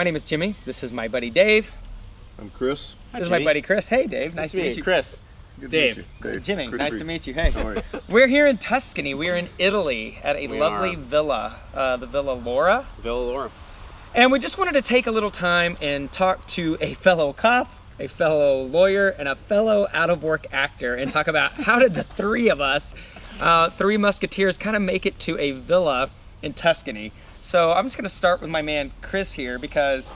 My name is Jimmy. This is my buddy Dave. I'm Chris. This is my buddy Chris. Hey, Dave. Nice to meet you. Chris. Good Dave. to meet you. Dave. Jimmy, Chris nice Reed. to meet you. Hey. How are you? We're here in Tuscany. We're in Italy at a lovely are. villa, the Villa Laura. Villa Laura. And we just wanted to take a little time and talk to a fellow cop, a fellow lawyer, and a fellow out-of-work actor and talk about how did the three of us, three musketeers, kind of make it to a villa in Tuscany. So I'm just going to start with my man Chris here because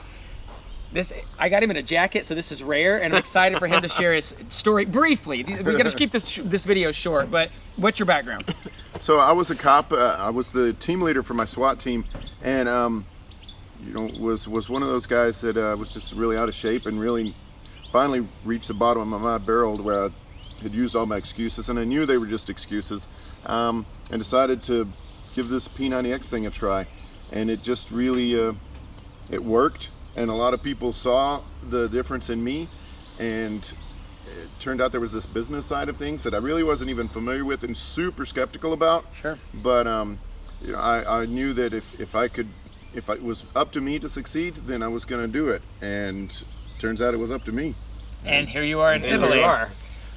I got him in a jacket, so this is rare, and I'm excited for him to share his story briefly. We're going to keep this video short, but what's your background? So I was a cop. I was the team leader for my SWAT team, and was one of those guys that was just really out of shape and really finally reached the bottom of my barrel where I had used all my excuses, and I knew they were just excuses, and decided to give this P90X thing a try, and it just really it worked. And a lot of people saw the difference in me, and it turned out there was this business side of things that I really wasn't even familiar with and super skeptical about. Sure. But I knew that if it was up to me to succeed, then I was going to do it. And turns out it was up to me. And here you are in Italy. Here you are.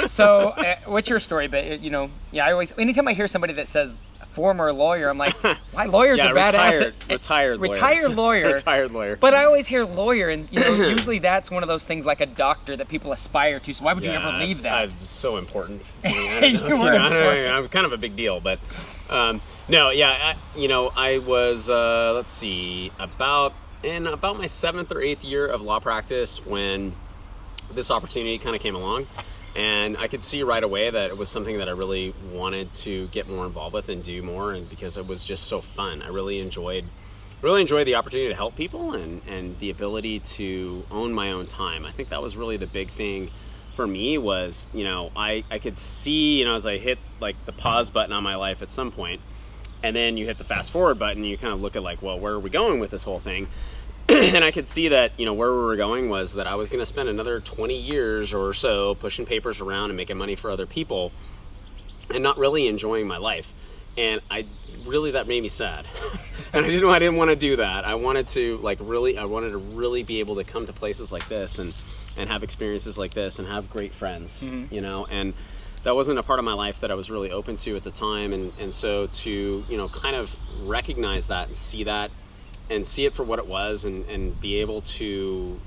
So, what's your story? But anytime I hear somebody that says former lawyer, I'm like, why lawyers are badass? Retired lawyer. Retired lawyer. Retired lawyer. But I always hear lawyer, and usually that's one of those things like a doctor that people aspire to. So why would you ever leave that? I'm so important. Important. I'm kind of a big deal, but I was let's see, about my 7th or 8th year of law practice when this opportunity kind of came along. And I could see right away that it was something that I really wanted to get more involved with and do more, and because it was just so fun. I really enjoyed the opportunity to help people and the ability to own my own time. I think that was really the big thing for me was, I could see, as I hit like the pause button on my life at some point, and then you hit the fast forward button, you kind of look at like, well, where are we going with this whole thing? And I could see that, where we were going was that I was going to spend another 20 years or so pushing papers around and making money for other people and not really enjoying my life. And that made me sad. And I didn't want to do that. I wanted to really be able to come to places like this and have experiences like this and have great friends, and that wasn't a part of my life that I was really open to at the time. And so to, kind of recognize that and see that, and see it for what it was, and be able to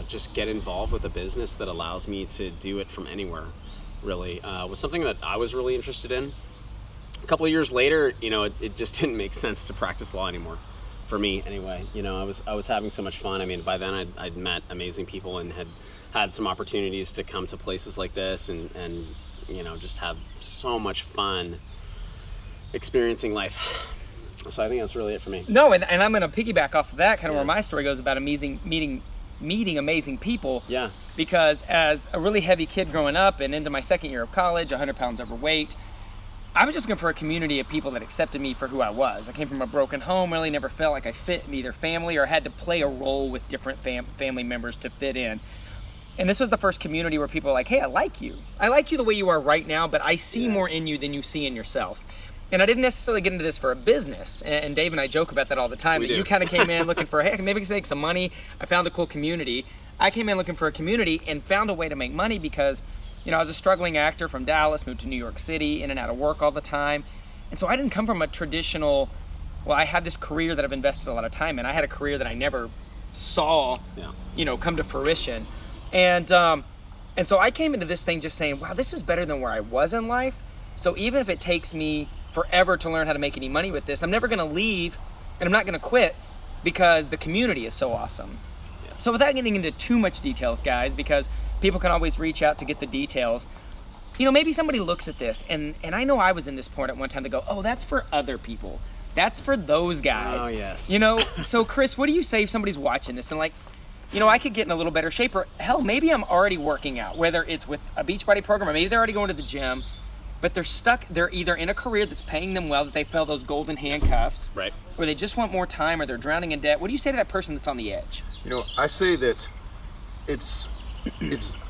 just get involved with a business that allows me to do it from anywhere, really, was something that I was really interested in. A couple of years later, it just didn't make sense to practice law anymore, for me anyway. I was having so much fun. I mean, by then I'd met amazing people and had some opportunities to come to places like this and just have so much fun experiencing life. So I think that's really it for me. No, and I'm going to piggyback off of that, kind of where my story goes about meeting amazing people. Yeah. Because as a really heavy kid growing up and into my 2nd year of college, 100 pounds overweight, I was just looking for a community of people that accepted me for who I was. I came from a broken home, really never felt like I fit in either family or had to play a role with different family members to fit in. And this was the first community where people were like, hey, I like you. I like you the way you are right now, but I see more in you than you see in yourself. And I didn't necessarily get into this for a business, and Dave and I joke about that all the time. You kind of came in looking for, hey, maybe I can make some money. I found a cool community. I came in looking for a community and found a way to make money because, I was a struggling actor from Dallas, moved to New York City, in and out of work all the time. And so I didn't come from a traditional, I had this career that I've invested a lot of time in. I had a career that I never saw, come to fruition. And so I came into this thing just saying, wow, this is better than where I was in life. So even if it takes me forever to learn how to make any money with this, I'm never going to leave, and I'm not going to quit because the community is so awesome. Yes. So without getting into too much details, guys, because people can always reach out to get the details, maybe somebody looks at this, and I know I was in this point at one time to go, oh, that's for other people. That's for those guys. Oh, yes. So Chris, what do you say if somebody's watching this and like, I could get in a little better shape, or hell, maybe I'm already working out, whether it's with a Beachbody program or maybe they're already going to the gym, but they're stuck. They're either in a career that's paying them well, that they feel those golden handcuffs, right, or they just want more time, or they're drowning in debt. What do you say to that person that's on the edge? I say that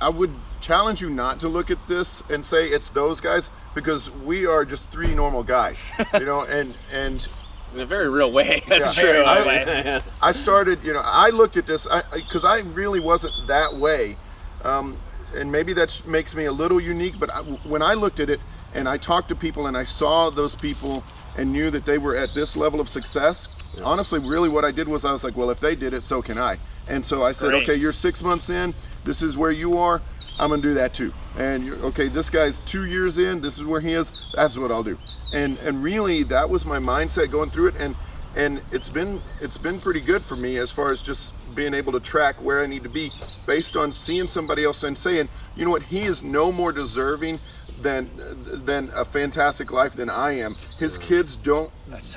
I would challenge you not to look at this and say it's those guys, because we are just 3 normal guys, and In a very real way. That's Yeah. true. I started, I looked at this because I really wasn't that way. And maybe that makes me a little unique, but when I looked at it and I talked to people and I saw those people and knew that they were at this level of success, honestly, really what I did was I was like, well, if they did it, so can I. And so I said, Great. okay, you're 6 months in, this is where you are, I'm gonna do that too. And okay, this guy's 2 years in, this is where he is, that's what I'll do. And really, that was my mindset going through it, and it's been pretty good for me as far as just being able to track where I need to be based on seeing somebody else and saying, you know what, he is no more deserving than a fantastic life than I am. His kids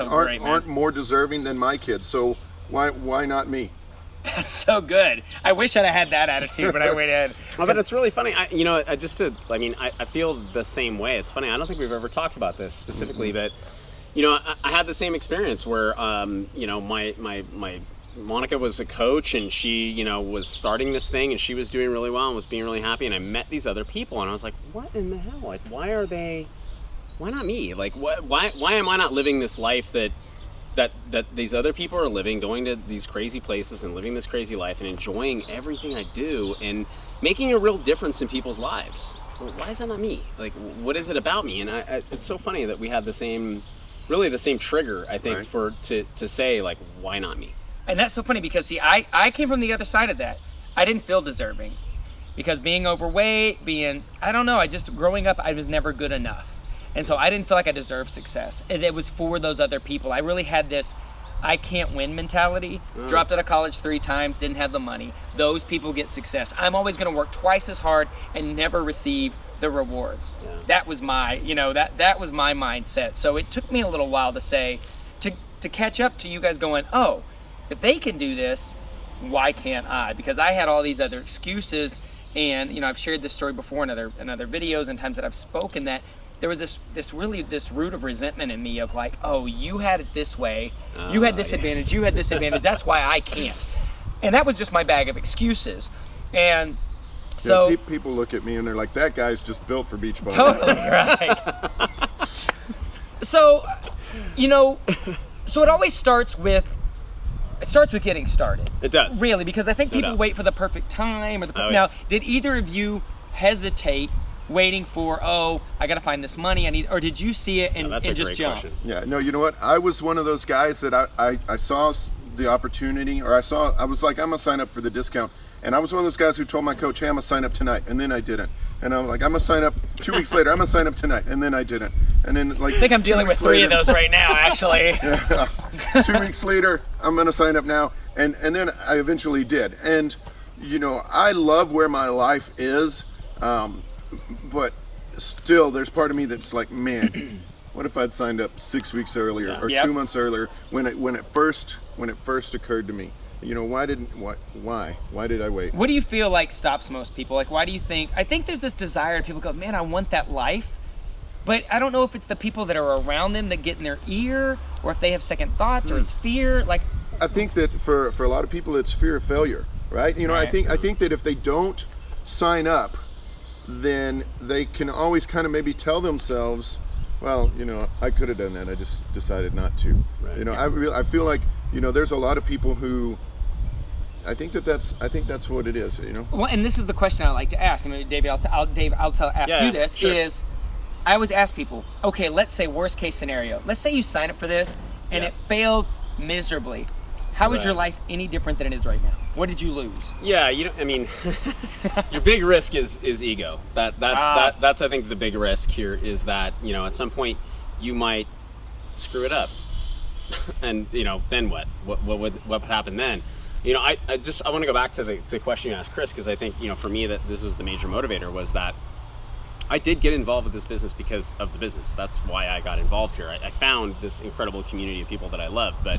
aren't more deserving than my kids, so why not me? That's so good. I wish I'd have had that attitude when I waited. But it's really funny. I feel the same way. It's funny. I don't think we've ever talked about this specifically, but I had the same experience where my Monica was a coach, and she was starting this thing, and she was doing really well and was being really happy. And I met these other people, and I was like, what in the hell? Like, why not me? Like, why am I not living this life that these other people are living, going to these crazy places and living this crazy life and enjoying everything I do and making a real difference in people's lives? Why is that not me? Like, what is it about me? And it's so funny that we had the same trigger, I think, right. to say, like, why not me? And that's so funny because, see, I came from the other side of that. I didn't feel deserving because being overweight, growing up, I was never good enough. And so I didn't feel like I deserved success. And it was for those other people. I really had this I can't win mentality. Dropped out of college 3 times, didn't have the money. Those people get success. I'm always going to work twice as hard and never receive the rewards. Yeah. That was my, that was my mindset. So it took me a little while to say, to catch up to you guys going, oh, if they can do this, why can't I? Because I had all these other excuses, and I've shared this story before in other videos and times that I've spoken, that there was this root of resentment in me of like, oh, you had it this way, you had this advantage, you had this advantage, that's why I can't. And that was just my bag of excuses. And so people look at me and they're like, that guy's just built for Beachbody. Totally right. So, so it always starts with getting started. It does. Really, because I think people wait for the perfect time. Now, did either of you hesitate waiting for, I got to find this money, or did you see it and just jump? Question. Yeah, no, you know what? I was one of those guys that I saw the opportunity, or I was like, I'm going to sign up for the discount. And I was one of those guys who told my coach, hey, I'm going to sign up tonight. And then I didn't. And I'm like, I'm going to sign up 2 weeks later. I'm going to sign up tonight. And then I didn't. And then I think I'm dealing with 3 of those right now, actually. Yeah. 2 weeks later, I'm going to sign up now. And then I eventually did. And, I love where my life is. But still, there's part of me that's like, man, what if I'd signed up 6 weeks earlier or 2 months earlier when it first occurred to me? Why did I wait? What do you feel like stops most people? Like, why do you think? I think there's this desire. People go, man, I want that life, but I don't know if it's the people that are around them that get in their ear, or if they have second thoughts, or it's fear. Like, I think that for a lot of people, it's fear of failure, right? Right. I think that if they don't sign up, then they can always kind of maybe tell themselves, well, I could have done that. I just decided not to. Right. I feel like, there's a lot of people who, I think that's what it is, Well, and this is the question I like to ask. I mean, David, ask you this. Sure. Is I always ask people, okay, let's say worst case scenario. Let's say you sign up for this and it fails miserably. How is your life any different than it is right now? What did you lose? Yeah, your big risk is ego. That's I think the big risk here is that, at some point you might screw it up. And then what? What would happen then? I want to go back to the question you asked Chris, because I think, for me, that this was the major motivator, was that I did get involved with this business because of the business. That's why I got involved here. I found this incredible community of people that I loved, but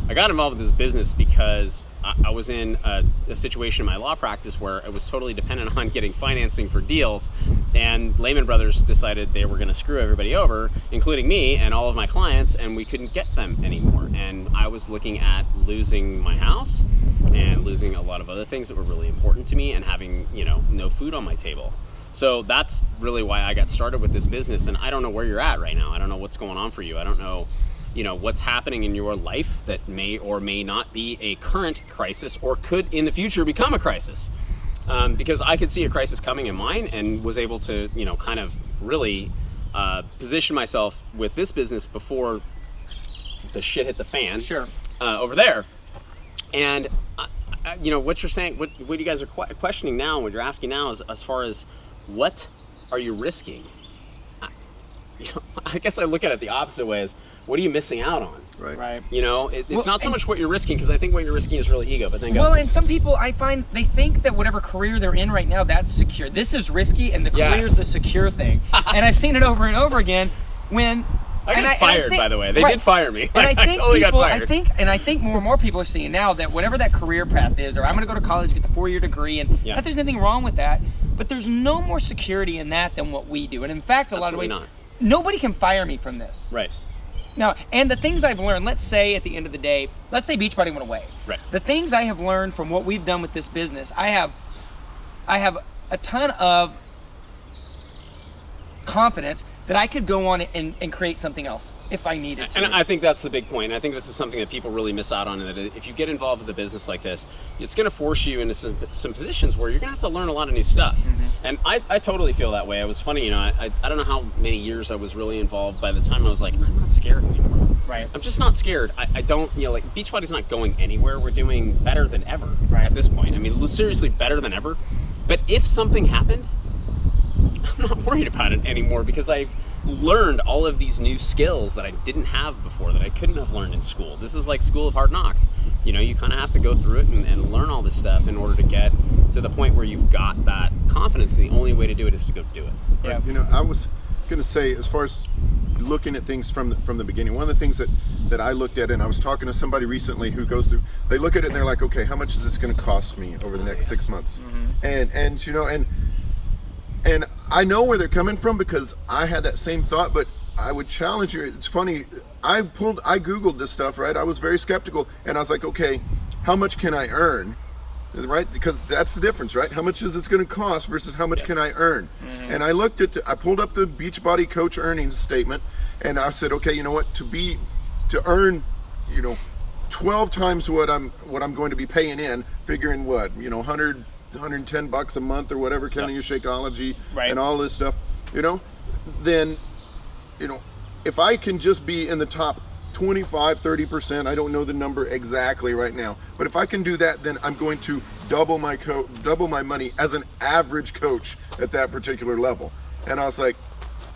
I got involved with this business because I was in a situation in my law practice where it was totally dependent on getting financing for deals, and Lehman Brothers decided they were going to screw everybody over, including me and all of my clients, and we couldn't get them anymore. And I was looking at losing my house and losing a lot of other things that were really important to me, and having, no food on my table. So that's really why I got started with this business. And I don't know where you're at right now. I don't know what's going on for you. I don't know what's happening in your life that may or may not be a current crisis or could in the future become a crisis. Because I could see a crisis coming in mine and was able to, kind of really position myself with this business before the shit hit the fan. Sure. Over there. And, what you're saying, what you guys are questioning now, what you're asking now is as far as what are you risking? I guess I look at it the opposite way as what are you missing out on? Right. It's not so much what you're risking, because I think what you're risking is really ego, but then Well, and some people, I find, they think that whatever career they're in right now, that's secure. This is risky, and the career is the secure thing. And I've seen it over and over again when... I got fired, by the way. They did fire me. And I totally got fired. I think more and more people are seeing now that whatever that career path is, or I'm going to go to college, get the 4-year degree, and not that there's anything wrong with that, but there's no more security in that than what we do. And in fact, a lot of ways, nobody can fire me from this. Right. Now, and the things I've learned, let's say at the end of the day, let's say Beachbody went away. Right. The things I have learned from what we've done with this business, I have a ton of confidence that I could go on and create something else if I needed to. And I think that's the big point. I think this is something that people really miss out on, that if you get involved with a business like this, it's going to force you into some positions where you're going to have to learn a lot of new stuff. And I totally feel that way. It was funny, I don't know how many years I was really involved. By the time I was like, I'm not scared anymore. Right. I'm just not scared. I don't, like Beachbody's not going anywhere. We're doing better than ever at this point. I mean, seriously better than ever. But if something happened, I'm not worried about it anymore, because I've learned all of these new skills that I didn't have before, that I couldn't have learned in school. This is like school of hard knocks. You kind of have to go through it and learn all this stuff in order to get to the point where you've got that confidence. The only way to do it is to go do it. Yeah. I was going to say, as far as looking at things from the beginning, one of the things that I looked at, and I was talking to somebody recently who goes through, they look at it and they're like, okay, how much is this going to cost me over the next 6 months? And I know where they're coming from, because I had that same thought, but I would challenge you. It's funny, I Googled this stuff, right? I was very skeptical, and I was like, okay, how much can I earn? Right? Because that's the difference, right? How much is this going to cost versus how much can I earn? And I pulled up the Beachbody coach earnings statement, and I said, okay, you know what, to earn, 12 times what I'm going to be paying in, figuring what, $110 a month or whatever, counting your Shakeology and all this stuff, then, if I can just be in the top 25-30%, I don't know the number exactly right now, but if I can do that, then I'm going to double my money as an average coach at that particular level. And I was like,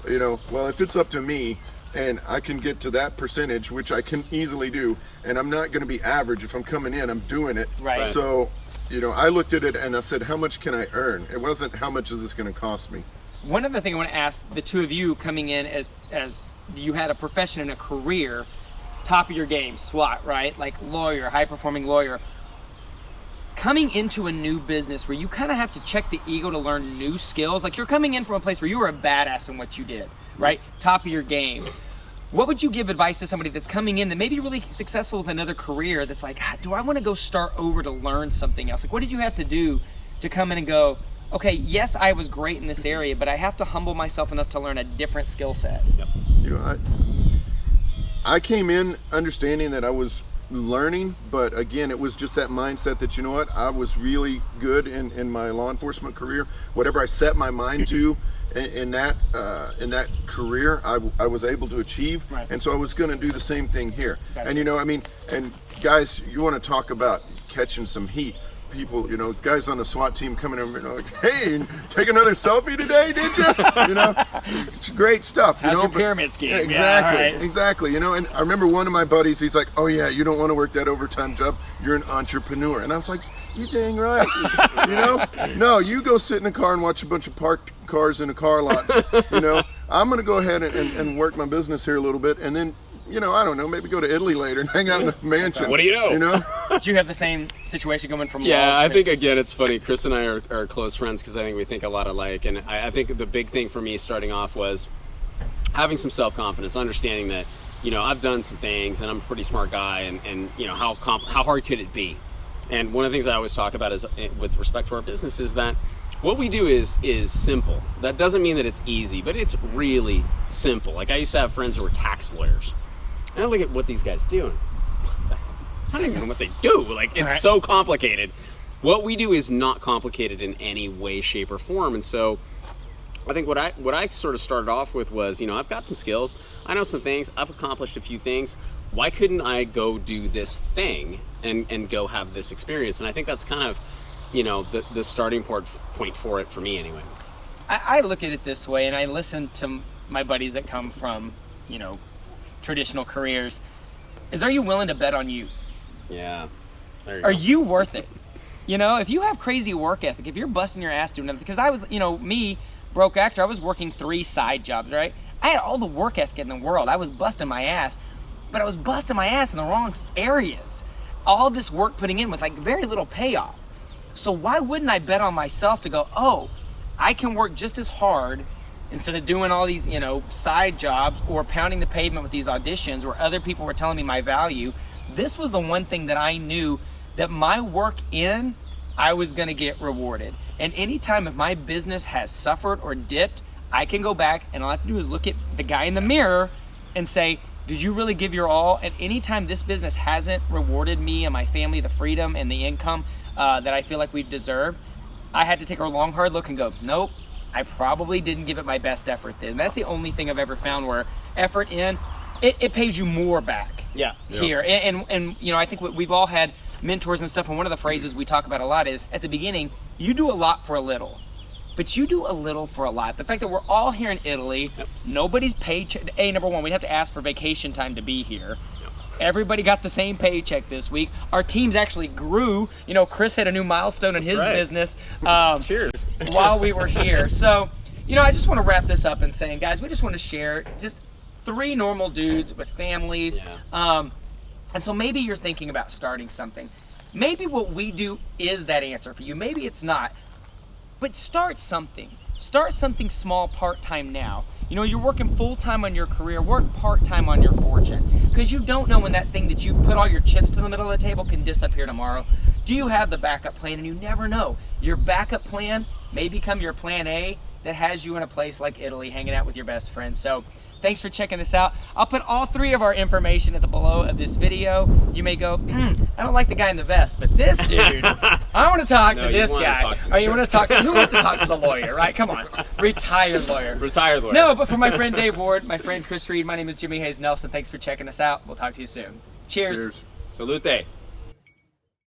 well, if it's up to me and I can get to that percentage, which I can easily do, and I'm not going to be average. If I'm coming in, I'm doing it. Right. So I looked at it and I said, how much can I earn? It wasn't how much is this going to cost me. One other thing I want to ask the two of you, coming in as you had a profession and a career, top of your game, SWAT, right? Like lawyer, high performing lawyer. Coming into a new business where you kind of have to check the ego to learn new skills. Like you're coming in from a place where you were a badass in what you did, right? Top of your game. What would you give advice to somebody that's coming in that may be really successful with another career that's like, do I want to go start over to learn something else? Like, what did you have to do to come in and go, okay, yes, I was great in this area, but I have to humble myself enough to learn a different skill set? Yep. I came in understanding that I was learning, but again, it was just that mindset that, I was really good in my law enforcement career. Whatever I set my mind to in that career, I was able to achieve. Right. And so I was going to do the same thing here. Gotcha. And and guys, you want to talk about catching some heat. People, guys on the SWAT team coming in and like, hey, take another selfie today, did you? It's great stuff. How's your pyramid scheme? Yeah, exactly, yeah, right. Exactly. And I remember one of my buddies, he's like, oh yeah, you don't want to work that overtime job. You're an entrepreneur. And I was like, you dang right. No, you go sit in a car and watch a bunch of parked cars in a car lot. I'm going to go ahead and work my business here a little bit, and then, I don't know, maybe go to Italy later and hang out in a mansion. What do you know? Did you have the same situation going from law I think, again, it's funny. Chris and I are close friends because I think we think a lot alike. And I think the big thing for me starting off was having some self-confidence, understanding that, I've done some things and I'm a pretty smart guy, and how hard could it be? And one of the things I always talk about is, with respect to our business, is that what we do is simple. That doesn't mean that it's easy, but it's really simple. Like I used to have friends who were tax lawyers. And I look at what these guys do, and I don't even know what they do. Like, it's so complicated. What we do is not complicated in any way, shape, or form. And so I think what I sort of started off with was, you know, I've got some skills, I know some things, I've accomplished a few things. Why couldn't I go do this thing and go have this experience? And I think that's kind of, you know, the starting point for it for me anyway. I look at it this way, and I listen to my buddies that come from, you know, traditional careers, is, are you willing to bet on you? Yeah. There you Are go. you worth it? You know, if you have crazy work ethic, if you're busting your ass doing everything, because I was, you know, me, broke actor, I was working 3 side jobs, right? I had all the work ethic in the world. I was busting my ass, but I was busting my ass in the wrong areas. All this work putting in with like very little payoff. So why wouldn't I bet on myself to go, oh, I can work just as hard instead of doing all these, you know, side jobs or pounding the pavement with these auditions where other people were telling me my value. This was the one thing that I knew that my work in, I was gonna get rewarded. And anytime if my business has suffered or dipped, I can go back and all I have to do is look at the guy in the mirror and say, did you really give your all? And anytime this business hasn't rewarded me and my family the freedom and the income that I feel like we deserve, I had to take a long, hard look and go, nope, I probably didn't give it my best effort then. That's the only thing I've ever found where effort in, it pays you more back here. And you know, I think we've all had mentors and stuff, and one of the phrases we talk about a lot is, at the beginning, you do a lot for a little, but you do a little for a lot. The fact that we're all here in Italy, nobody's paycheck, number one, we'd have to ask for vacation time to be here. Everybody got the same paycheck this week. Our teams actually grew. You know, Chris hit a new milestone in his business Cheers. while we were here. So, you know, I just want to wrap this up and saying, guys, we just want to share just 3 normal dudes with families. And so maybe you're thinking about starting something. Maybe what we do is that answer for you. Maybe it's not. But start something. Start something small part-time now. You know, you're working full-time on your career, work part-time on your fortune. Because you don't know when that thing that you've put all your chips to the middle of the table can disappear tomorrow. Do you have the backup plan? And you never know. Your backup plan may become your plan A that has you in a place like Italy hanging out with your best friends. So thanks for checking this out. I'll put all 3 of our information at the below of this video. You may go, I don't like the guy in the vest, but this dude, I want to talk to this guy. Or you want to talk to, who wants to talk to the lawyer, right? Come on, retired lawyer. Retired lawyer. No, but for my friend Dave Ward, my friend Chris Reed, my name is Jimmy Hayes Nelson. Thanks for checking us out. We'll talk to you soon. Cheers. Salute.